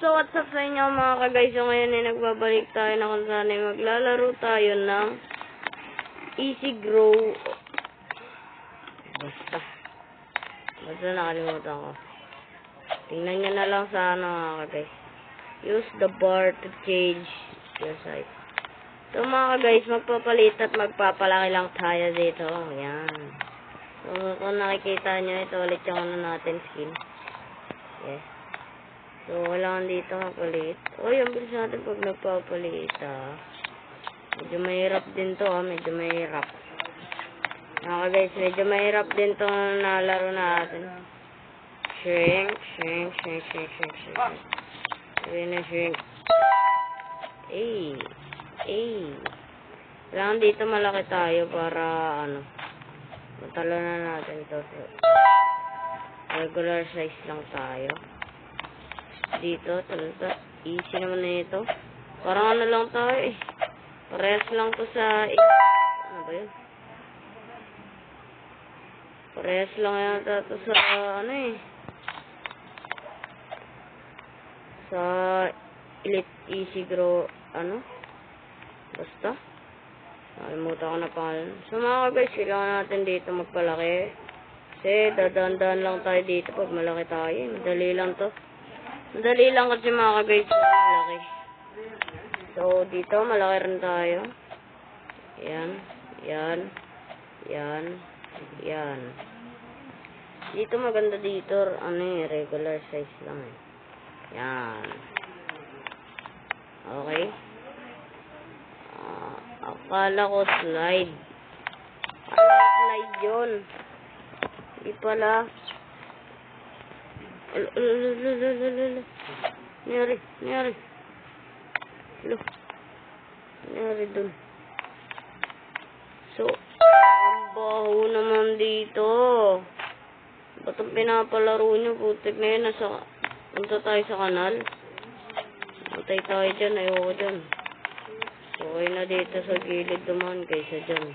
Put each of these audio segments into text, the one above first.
So, what's up sa inyo mga ka-guys? So, ngayon ay nagbabalik tayo na kung saan ay maglalaro tayo ng Easy Grow. Basta nakalimutan ko. Tingnan nyo na lang sa ano mga ka-guys. Use the bar to change your size. So, mga ka-guys, magpapalit at magpapalaki lang tayo dito. Ayan. So, kung nakikita nyo, ito ulit yung ano natin skin. Yes. So, kailangan dito mapalit. Uy, ang bilis natin pag nagpapalit, Medyo mahirap din to, Medyo mahirap. Guys, medyo mahirap din to nalaro natin. Shrink. Shrink. Kailangan dito malaki tayo para, matalo na natin to. Regular size lang tayo. Dito, talaga. Easy naman na ito. Parang ano lang tayo eh. Parehas lang to sa... Ano ba yun? Parehas lang yata to sa ano eh. Sa Elite Easy Grow, Basta. Nakalimutan ko na pangalan. So mga guys, kailangan natin dito magpalaki. Kasi dadaan-daan lang tayo dito pag malaki tayo. Madali lang to. Madali lang kasi mga guys, malaki. So, dito, malaki rin tayo. Yan. Dito, maganda dito. Regular size lang eh. Yan. Okay. Akala ko slide. Slide yun. Di pala. Nangyari dun. So, ang baho naman dito. Ba't ang pinapalaro nyo? Putik na yun. Punta tayo sa kanal. Antay tayo dyan. Ayoko dyan. Okay na dito sa gilid naman kaysa dyan.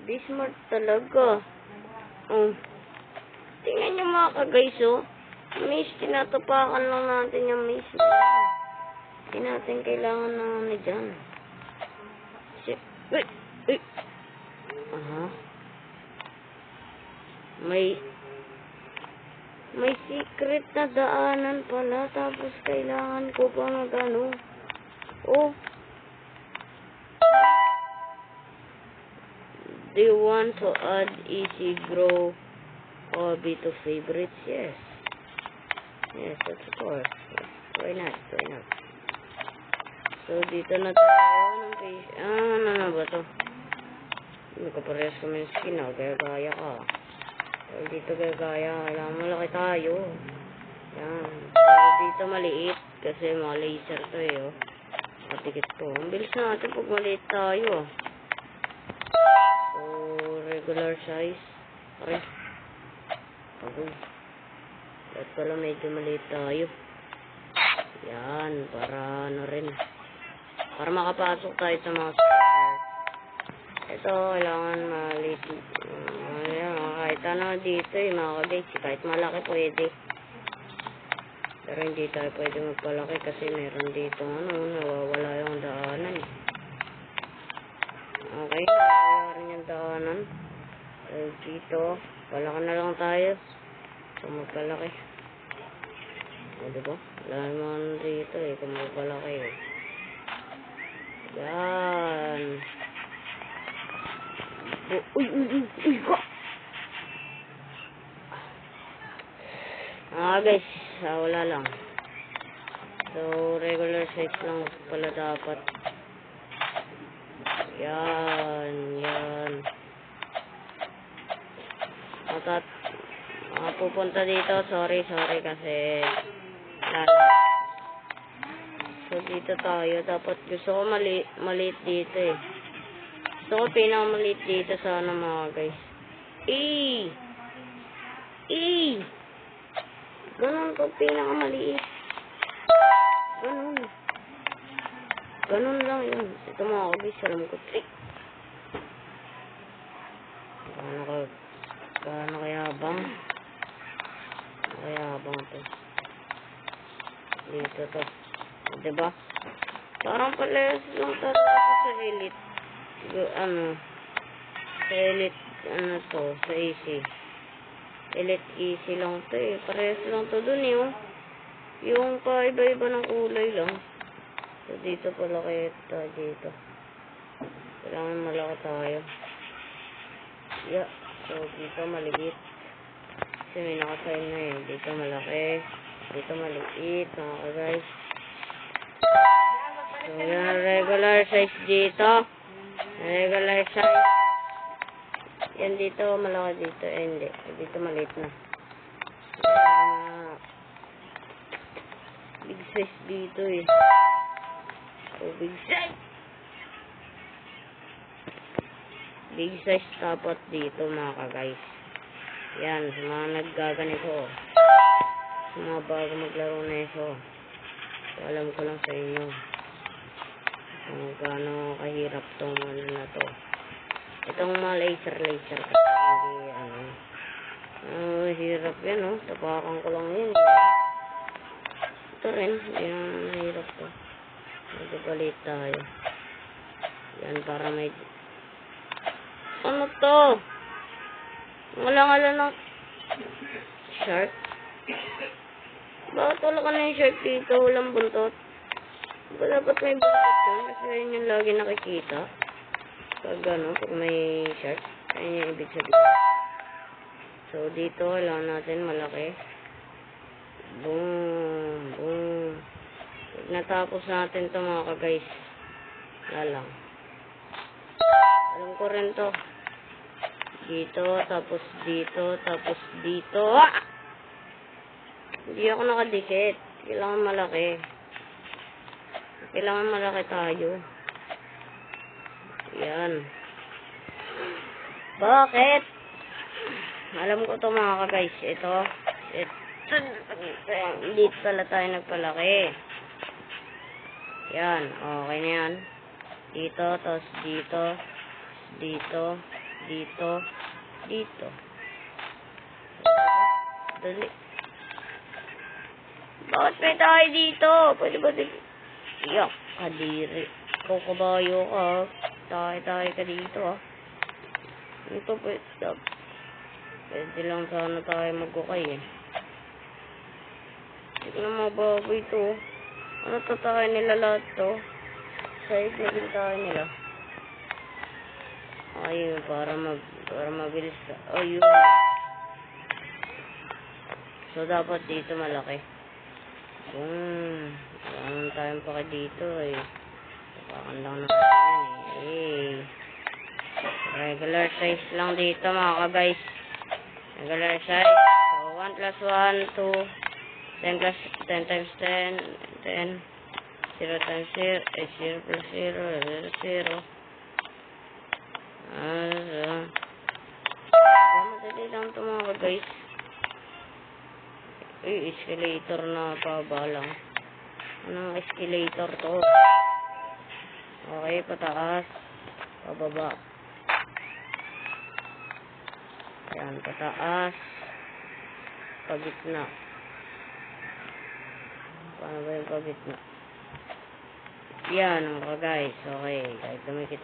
Bismart talaga. Tingnan nyo mga ka-guys, Miss, tinatapakan lang natin yung miss. Hindi natin kailangan na dyan. May secret na daanan pala. Tapos kailangan ko pa mag-ano. Do you want to add Easy Grow hobby to favorites? Yes, of course. Why not? So, dito na tayo ng face. Ano ba to? Magkaparehas kami ng skin, gaya ka. So, dito gaya, alam mo, malaki tayo. Yan. So, dito maliit, kasi mga laser to Matikit to. Ang bilis natin pag maliit tayo. So, regular size. Okay. At pala medyo maliit tayo. Yan, para para makapasok tayo sa mga server. Ito, kailangan maliit. Kahit ano dito mga ka-guys, kahit malaki pwede. Pero hindi tayo pwede magpalaki kasi meron dito nawawala yung daanan Okay, nawawala rin yung daanan. So, dito, palaki na lang tayo. So, magpalaki. Diba? Wala naman dito kung magpalaki Yan. Uy! Guys, wala lang. So, regular size lang pala dapat. Yan. Pupunta dito, sorry kasi so dito tayo, dapat gusto ko maliit dito gusto ko pinakamaliit dito sana mga guys. Ganun to, pinakamaliit. Ganun lang yun. Ito mga guys, alam ko trick. Gaano kayabang to. Dito to. Diba? Parang pares lang talaga sa Elite. Sa Elite, to, sa Easy. Elite Easy lang to eh. Pares lang to dun eh, oh. Yung paiba-iba ng kulay lang. So, dito pala kita, dito. Kailangan malaki tayo. Yeah. So, dito maliit. Kasi may nakasign na eh. Dito malaki. Dito maliit, mga guys. So, yan, regular size dito. Regular size. Yan dito, malaki dito. Eh, hindi. Dito maliit na. Big size dito eh. So, big size. Big size dapat dito, mga guys. Yan, sa mga naggaganito. Sa mga bago maglaro na ito. So, alam ko lang sa inyo. Kung gaano kahirap tong ano na to. Itong mga laser kasi hirap yan, oh. Tapakan ko lang yun. Ito rin, hindi naman mahirap to. Medyo palit tayo. Yan, para may... Ano to? Wala ng shark. Bakit wala ka na yung shark dito? Walang buntot. Ba dapat may buntot dyan? Kasi yun yung lagi nakikita. Pag pag may shark. Ayun yung ibig sabihin. So, dito lang natin malaki. Boom. Boom. Pag natapos natin to, mga guys. Lalang. Alam ko rin to. Dito, tapos dito, tapos dito. Ah! Hindi ako nakadikit. Kailangan malaki. Kailangan malaki tayo. Yan. Bakit? Alam ko to, mga guys. Ito. Dito pala tayo nagpalaki. Yan. Okay na yan. Dito, tapos dito. Dito. Dito. Dito. Dali. Bakit may tayo dito? Pwede ba dito? Iyak. Kadiri. Ikaw kabayo ka. Tayo ka dito, ah. Ito pwede. Pwede lang sana tayo magkukay, eh. Hindi na mababoy ito. Ano to tayo nila lahat to? Side na din tayo nila. Ayun, para mabilis ka. Ayun. So, dapat dito malaki. Boom. Wala tayong paka dito, eh. Tapakan lang natin yan, eh. Regular size lang dito, mga guys. Regular size. So, 1 plus 1, 2. 10 plus 10 times 10. 10. 0 times 0. 0 plus 0. 0. Madali lang ito, mga guys. Uy, escalator na paba lang. Anong escalator to? Okay, pataas. Pababa. Yan, pataas. Pagitna. Paano ba yung pagitna? Yan, mga guys. Okay, kahit dumikit.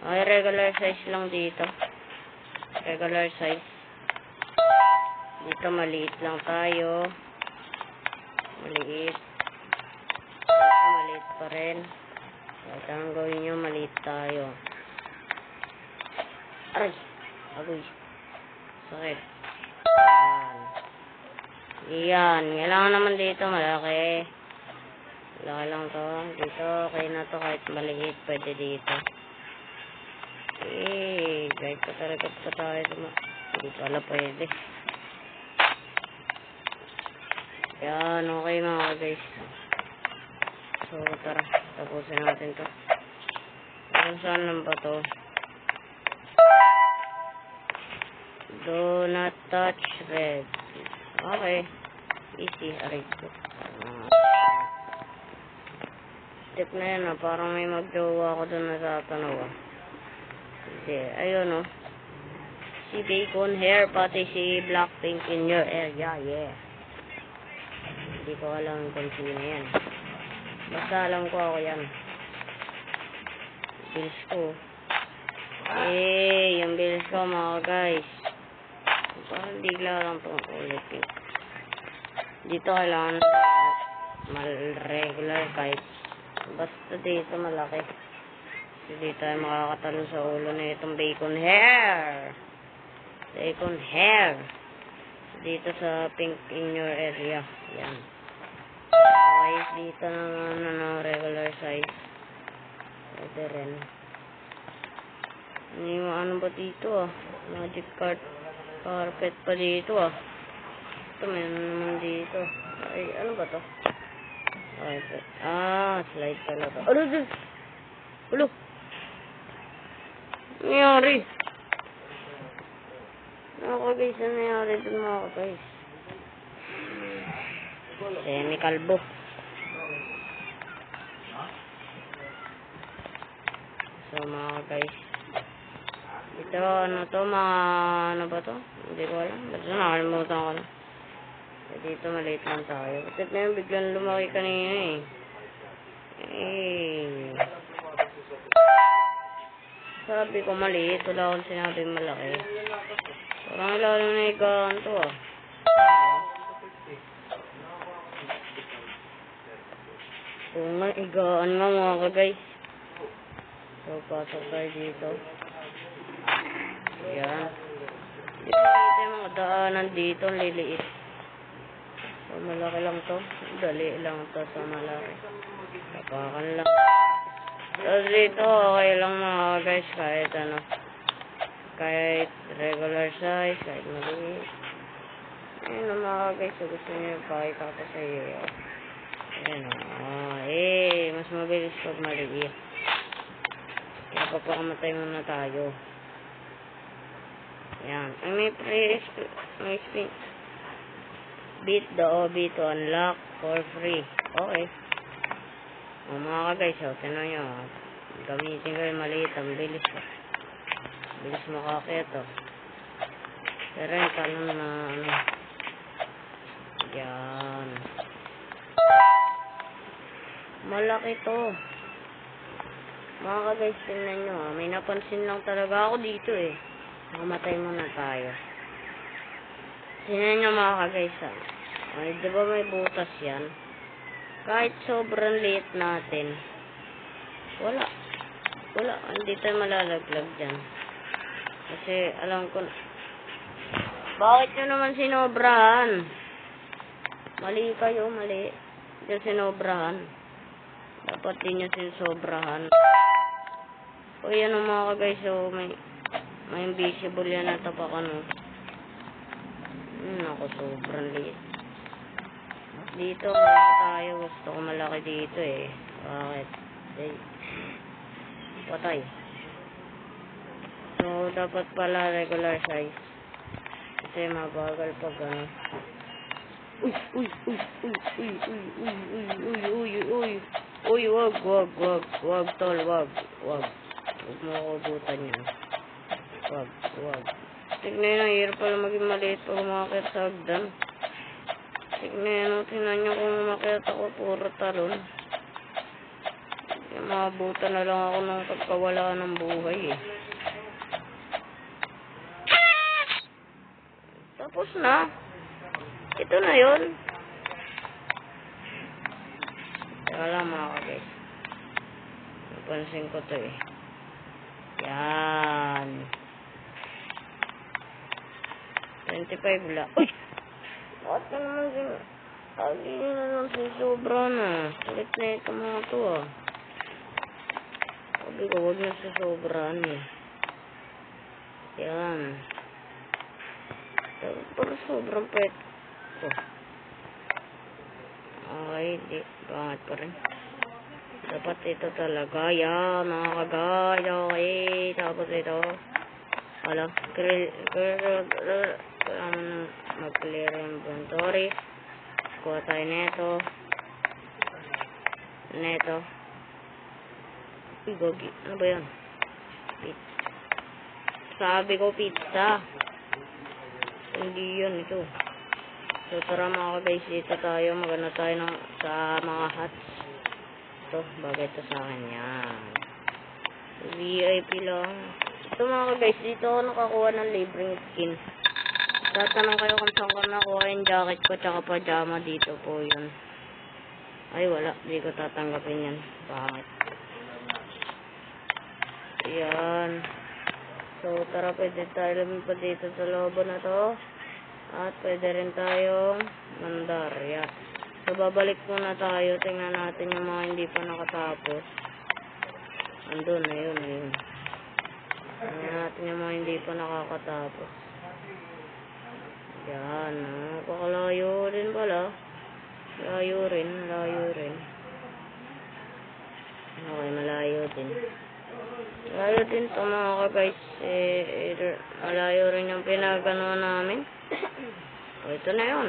Okay, regular size lang dito. Regular size. Dito maliit lang tayo. Maliit. Dito maliit pa rin. Kahit anong gawin nyo, maliit tayo. Aray! Agoy. Sakit. Yan. Yan. Kailangan naman dito malaki. Malaki lang to. Dito, okay na to. Kahit maliit, pwede dito. Eh, kahit pataragat pa tayo. Hindi pala pwede. Yan, okay mga guys. So, tara. Tapusin natin to. Saan lang ba to? Do not touch red. Okay. Easy. Aray ko. Step na yan, ah. Parang may magjowa ako doon na sa tanaw, ah. Kasi, ayun, oh. Si bacon hair, pati si black pink in your area. Yeah. Hindi ko alam kung sino yan. Basta alam ko ako yan. Bills ko. Yung bills ko mga guys. Parang bigla lang itong ulit. Dito kailangan regular kahit basta dito malaki. Hindi tayo makakatalo sa ulo na itong bacon hair. Bacon hair. Dito sa pink in your area. Yan. Okay, dito naman regular size. Ito rin. Ano ba dito Magic carpet pa dito Ito meron naman dito. Ay, ano ba to? Okay. Slide pala to. Ulo! Nangyari? Guys, ano nangyari dun mga guys? Semi-kalbo. So mga guys, ito ano ba to? Hindi ko alam. Basta nakalimutan ko na. Dito maliit lang tayo. Kasi na yung biglang lumaki kanina Sabi ko maliit. Wala akong sinabing malaki. Parang lalo na igaan to Oo nga, igaan nga mga guys. So, pasok tayo dito. Ayan. Dito yung mga daanan dito, liliit. So, malaki lang to. Dali lang to sa malaki. Tapakan lang. So, dito, okay lang mga guys, kahit kahit regular size, kahit maliit. Ayun mga guys, so gusto nyo pakita ko sa iyo. Ayun mas mabilis pag maliit. Kaya papakamatay muna tayo. Yan. May spin. Beat the OB to unlock for free. Okay. Mga guys, tinan nyo. Gamitin ko yung maliit. Ang bilis bilis makakit Pero yung kanon na yan. Malaki to. Mga guys, tingnan nyo may napansin lang talaga ako dito Mamatay muna tayo. Tingnan nyo mga guys Ay, diba may butas yan? Kahit sobrang liit natin, wala, hindi tayo malalaglag dyan. Kasi alam ko bakit nyo naman sinobrahan? Mali kayo, mali. Hindi sinobrahan. Dapat din nyo sinobrahan. O yan mga guys, may invisible yan na tapakan Ako, sobrang liit. Dito, malaki tayo. Gusto ko malaki dito Bakit? Patay. So, dapat pala regular size. Kasi mabagal pag Uy, wag, tol, wag. Huwag mo ako butan yan. Wag. Tignan nyo, hirap pala maging maliit pag umakit sa hagdan. Tignan nyo kung umakit ako, puro talon. Mabutan na lang ako ng pagkawala ng buhay Tapos na. Ito na yun. Teka lang mga guys. Napansin ko to Yan. 25 lang. Uy! Bakit na naman Lagi na lang sobra na. Sulit na ito mga to Sabi ko, huwag na sobra Yan. Pero sobrang pwet Okay, di. Bangat pa rin. Dapat ito talaga. Yan, nakakagaya. Tapos ito. Wala. Mag-clear inventory. Kuha tayo neto. Uy, gogi. Ano ba yan? Sabi ko pizza. Hindi yun ito. So, tara mga guys, dito tayo. Magano tayo sa mga hats. Ito, bagay ito sa akin. Yan. VIP lang. Ito mga guys, dito ako nakakuha ng libreng skin. Tatanong kayo kung saan ko nakuha yung jacket ko tsaka pajama. Dito po yun. Ay, wala. Hindi ko tatanggapin yan. Pangit. Yan. So, tara, pwede tayo lumipad dito sa looban na to. At pwede rin tayong mandar. Yan. So, babalik muna tayo. Tingnan natin yung mga hindi pa nakatapos. Andun, ayun. Tingnan natin yung mga hindi pa nakakatapos. Yan. Napakalayo rin pala. Layo rin. Okay, malayo din. Malayo din ito mga guys. Malayo rin yung pinagano namin. O, ito na yun.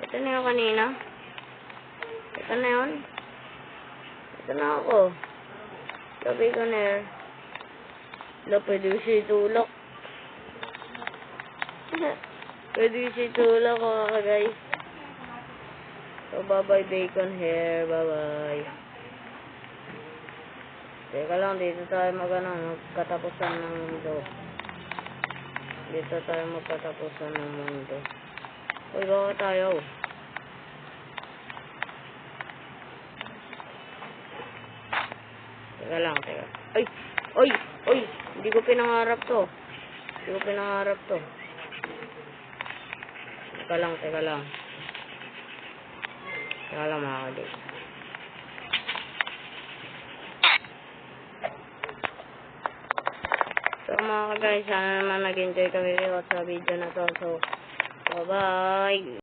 Ito na yung kanina. Ito na yun. Ito na ako. Sabi ko na yun. Pwede ko siya itulak. Pwede ko siya itulak mga guys. So, bye-bye bacon hair. Bye-bye. Teka lang, dito tayo magkatapusan ng mundo. Dito tayo magkatapusan ng mundo. Uy, baka tayo. Teka lang. Ay! Hindi ko pinangarap to. Teka lang mga kalis. So mga guys, sana naman nag-enjoy kami sa video na to. So, bye-bye!